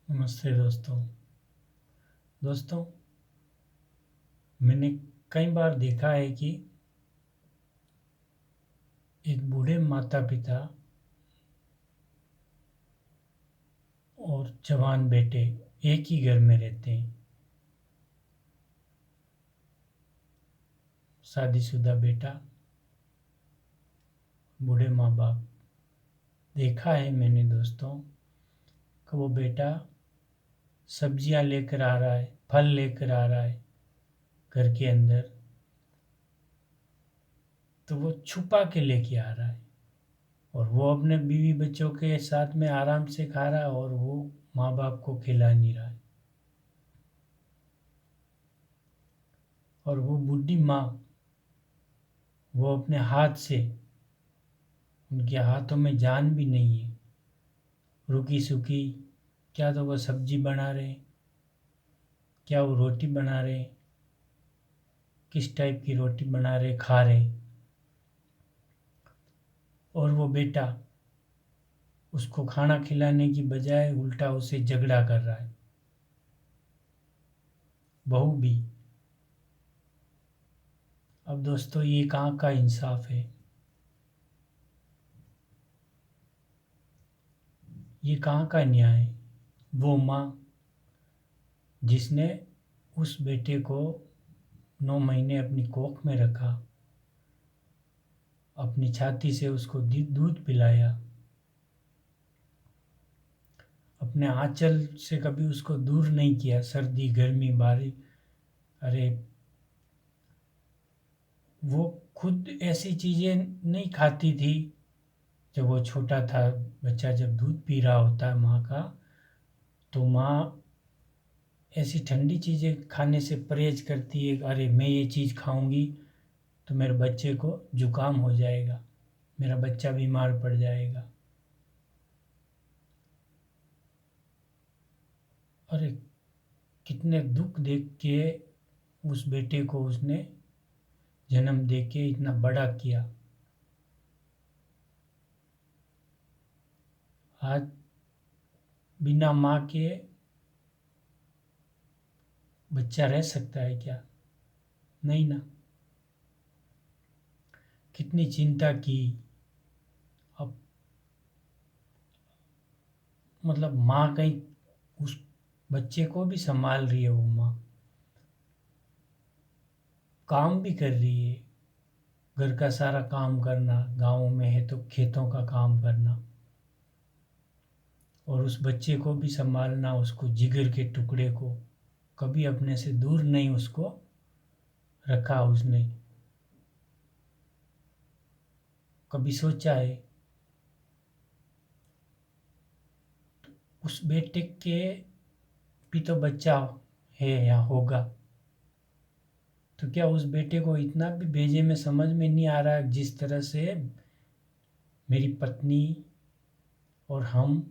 नमस्ते दोस्तों। दोस्तों, मैंने कई बार देखा है कि एक बूढ़े माता पिता और जवान बेटे एक ही घर में रहते हैं। शादीशुदा बेटा, बूढ़े माँ बाप। देखा है मैंने दोस्तों कि वो बेटा सब्जियां लेकर आ रहा है, फल लेकर आ रहा है घर के अंदर, तो वो छुपा के लेके आ रहा है और वो अपने बीवी बच्चों के साथ में आराम से खा रहा है और वो माँ बाप को खिला नहीं रहा है। और वो बूढ़ी माँ, वो अपने हाथ से, उनके हाथों में जान भी नहीं है, रूखी सूखी, क्या तो वो सब्जी बना रहे, क्या वो रोटी बना रहे, किस टाइप की रोटी बना रहे, खा रहे। और वो बेटा उसको खाना खिलाने की बजाय उल्टा उसे झगड़ा कर रहा है। बहू भी। अब दोस्तों, ये कहाँ का इंसाफ है? ये कहाँ का न्याय है? वो माँ जिसने उस बेटे को 9 महीने अपनी कोख में रखा, अपनी छाती से उसको दूध पिलाया, अपने आंचल से कभी उसको दूर नहीं किया, सर्दी गर्मी बारिश। अरे, वो खुद ऐसी चीज़ें नहीं खाती थी। जब वो छोटा था, बच्चा जब दूध पी रहा होता है माँ का, तो माँ ऐसी ठंडी चीज़ें खाने से परहेज करती है। अरे, मैं ये चीज़ खाऊंगी तो मेरे बच्चे को जुकाम हो जाएगा, मेरा बच्चा बीमार पड़ जाएगा। अरे, कितने दुख देख के उस बेटे को उसने जन्म दे के इतना बड़ा किया। आज बिना माँ के बच्चा रह सकता है क्या? नहीं ना। कितनी चिंता की। अब मतलब माँ कहीं उस बच्चे को भी संभाल रही है, वो माँ काम भी कर रही है। घर का सारा काम करना, गाँव में है तो खेतों का काम करना, और उस बच्चे को भी संभालना, उसको जिगर के टुकड़े को कभी अपने से दूर नहीं उसको रखा उसने। कभी सोचा है उस बेटे के भी तो बच्चा है या होगा, तो क्या उस बेटे को इतना भी भेजे में समझ में नहीं आ रहा जिस तरह से मेरी पत्नी और हम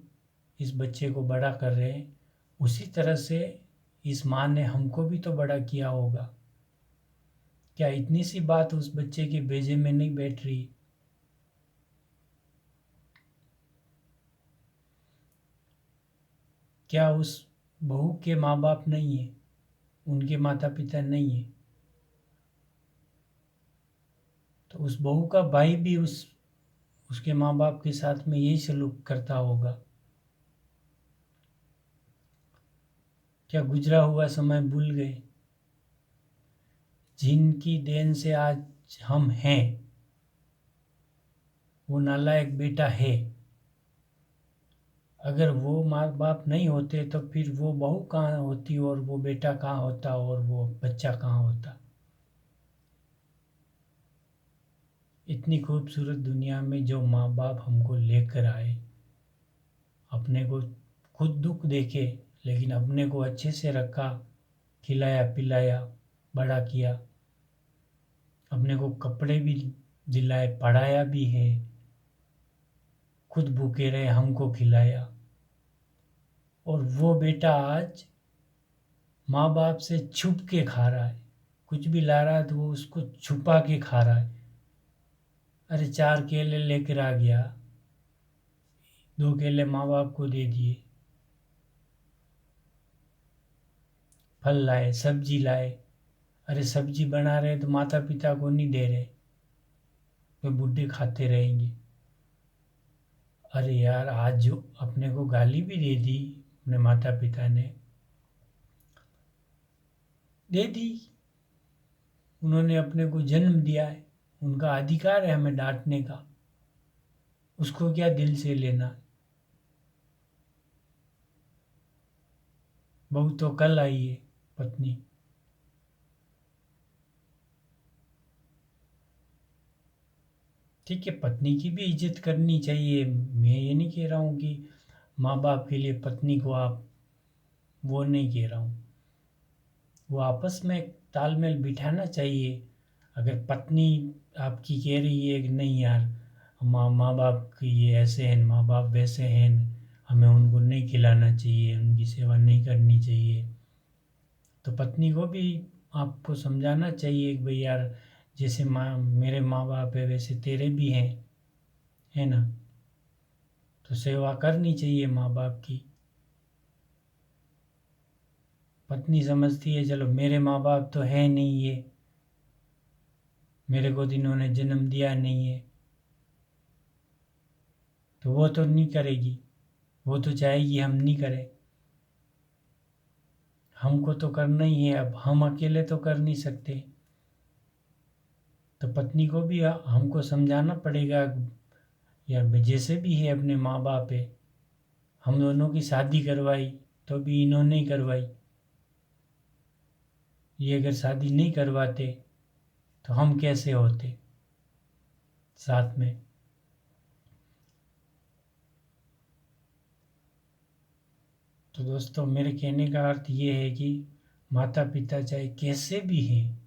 इस बच्चे को बड़ा कर रहे हैं, उसी तरह से इस माँ ने हमको भी तो बड़ा किया होगा? क्या इतनी सी बात उस बच्चे के भेजे में नहीं बैठ रही? क्या उस बहू के माँ बाप नहीं है, उनके माता पिता नहीं है, तो उस बहू का भाई भी उसके माँ बाप के साथ में यही सलूक करता होगा? क्या गुजरा हुआ समय भूल गए? जिनकी देन से आज हम हैं, वो नालायक बेटा है। अगर वो माँ बाप नहीं होते तो फिर वो बहू कहाँ होती और वो बेटा कहाँ होता और वो बच्चा कहाँ होता? इतनी खूबसूरत दुनिया में जो माँ बाप हमको लेकर आए, अपने को खुद दुख देखे लेकिन अपने को अच्छे से रखा, खिलाया पिलाया, बड़ा किया, अपने को कपड़े भी दिलाए, पढ़ाया भी है, खुद भूखे रहे, हमको खिलाया, और वो बेटा आज माँ बाप से छुप के खा रहा है। कुछ भी ला रहा है तो वो उसको छुपा के खा रहा है। अरे, 4 केले लेकर आ गया, 2 केले माँ बाप को दे दिए, फल लाए, सब्जी लाए। अरे सब्जी बना रहे तो माता पिता को नहीं दे रहे, वे बूढ़े खाते रहेंगे। अरे यार, आज जो अपने को गाली भी दे दी अपने माता पिता ने, दे दी। उन्होंने अपने को जन्म दिया है, उनका अधिकार है हमें डांटने का। उसको क्या दिल से लेना। बहू तो कल आई है, पत्नी। ठीक है, पत्नी की भी इज्जत करनी चाहिए। मैं ये नहीं कह रहा हूँ कि माँ बाप के लिए पत्नी को आप, वो नहीं कह रहा हूँ। वो आपस में तालमेल बिठाना चाहिए। अगर पत्नी आपकी कह रही है कि नहीं यार, माँ माँ बाप की ये ऐसे हैं, माँ बाप वैसे हैं, हमें उनको नहीं खिलाना चाहिए, उनकी सेवा नहीं करनी चाहिए, तो पत्नी को भी आपको समझाना चाहिए कि भाई यार, जैसे माँ मेरे माँ बाप है वैसे तेरे भी हैं, है ना। तो सेवा करनी चाहिए माँ बाप की। पत्नी समझती है चलो मेरे माँ बाप तो है नहीं, ये मेरे को तो इन्होंने जन्म दिया नहीं है, तो वो तो नहीं करेगी, वो तो चाहेगी हम नहीं करें। हमको तो करना ही है, अब हम अकेले तो कर नहीं सकते। तो पत्नी को भी हमको समझाना पड़ेगा, यार जैसे भी है अपने माँ बाप है। हम दोनों की शादी करवाई तो भी इन्होंने ही करवाई। ये अगर शादी नहीं करवाते तो हम कैसे होते साथ में। तो दोस्तों, मेरे कहने का अर्थ ये है कि माता पिता चाहे कैसे भी हैं,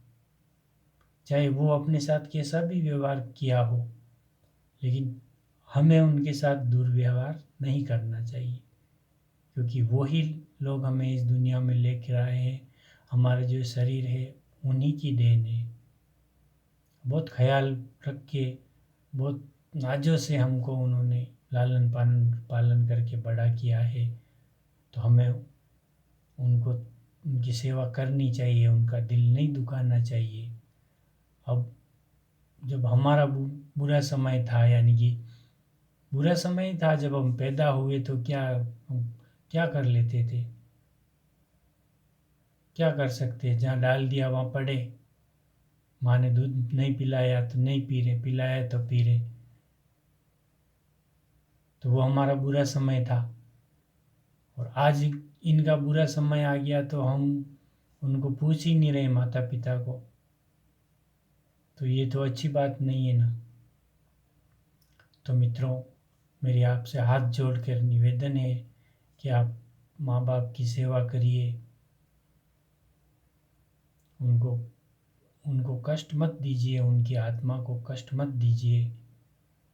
चाहे वो अपने साथ कैसा भी व्यवहार किया हो, लेकिन हमें उनके साथ दुर्व्यवहार नहीं करना चाहिए, क्योंकि वही लोग हमें इस दुनिया में लेकर आए हैं। हमारा जो शरीर है उन्हीं की देन है। बहुत ख्याल रख के, बहुत नाजों से हमको उन्होंने लालन पालन पालन करके बड़ा किया है। तो हमें उनको, उनकी सेवा करनी चाहिए, उनका दिल नहीं दुखाना चाहिए। अब जब हमारा बुरा समय था, यानी कि बुरा समय था जब हम पैदा हुए, तो क्या हम क्या कर लेते थे, क्या कर सकते, जहाँ डाल दिया वहाँ पड़े। माँ ने दूध नहीं पिलाया तो नहीं पी रहे, पिलाया तो पी रहे। तो वो हमारा बुरा समय था। और आज इनका बुरा समय आ गया तो हम उनको पूछ ही नहीं रहे, माता पिता को। तो ये तो अच्छी बात नहीं है ना। तो मित्रों, मेरी आपसे हाथ जोड़कर निवेदन है कि आप माँ बाप की सेवा करिए। उनको उनको कष्ट मत दीजिए, उनकी आत्मा को कष्ट मत दीजिए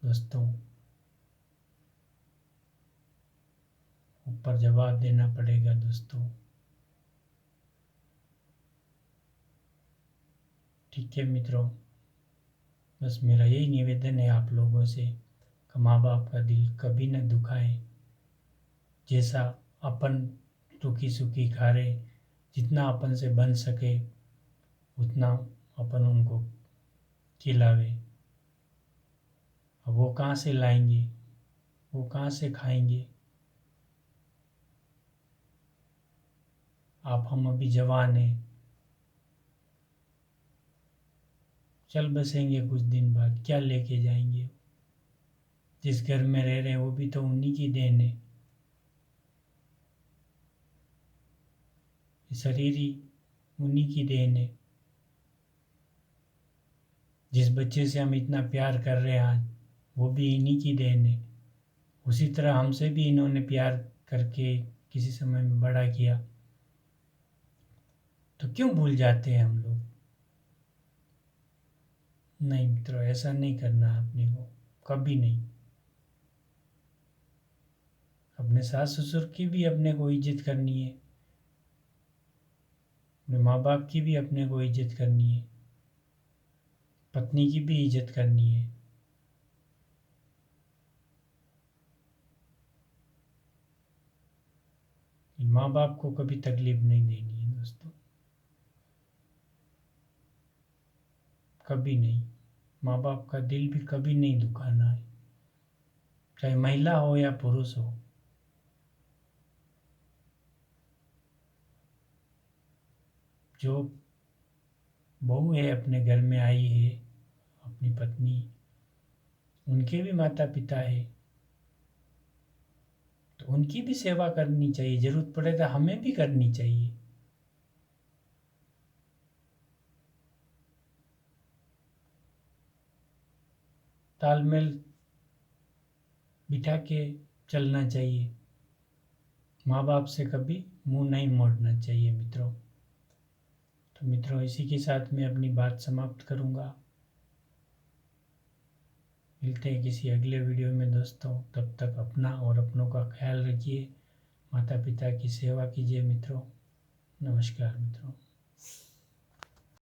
दोस्तों। ऊपर जवाब देना पड़ेगा दोस्तों। ठीक है मित्रों, बस मेरा यही निवेदन है आप लोगों से कि माँ बाप का दिल कभी न दुखाएं। जैसा अपन रुखी सुखी खा रहे, जितना अपन से बन सके उतना अपन उनको खिलावे। अब वो कहाँ से लाएंगे, वो कहाँ से खाएंगे। आप हम अभी जवान हैं, चल बसेंगे कुछ दिन बाद, क्या लेके जाएंगे। जिस घर में रह रहे हैं वो भी तो उन्हीं की देन है। शरीर ही उन्हीं की देन है। जिस बच्चे से हम इतना प्यार कर रहे हैं आज, वो भी इन्हीं की देन है। उसी तरह हमसे भी इन्होंने प्यार करके किसी समय में बड़ा किया, तो क्यों भूल जाते हैं हम लोग। नहीं मित्रों, ऐसा नहीं करना अपने को, कभी नहीं। अपने सास ससुर की भी अपने को इज्जत करनी है, अपने माँ बाप की भी अपने को इज्जत करनी है, पत्नी की भी इज्जत करनी है। माँ बाप को कभी तकलीफ नहीं देनी है दोस्तों। कभी नहीं। माँ बाप का दिल भी कभी नहीं दुखाना है, चाहे महिला हो या पुरुष हो। जो बहू है अपने घर में आई है, अपनी पत्नी, उनके भी माता पिता है, तो उनकी भी सेवा करनी चाहिए, जरूरत पड़े तो हमें भी करनी चाहिए। तालमेल बिठा के चलना चाहिए, माँ बाप से कभी मुंह नहीं मोड़ना चाहिए मित्रों। तो मित्रों, इसी के साथ मैं अपनी बात समाप्त करूँगा। मिलते हैं किसी अगले वीडियो में दोस्तों। तब तक अपना और अपनों का ख्याल रखिए, माता पिता की सेवा कीजिए मित्रों। नमस्कार मित्रों।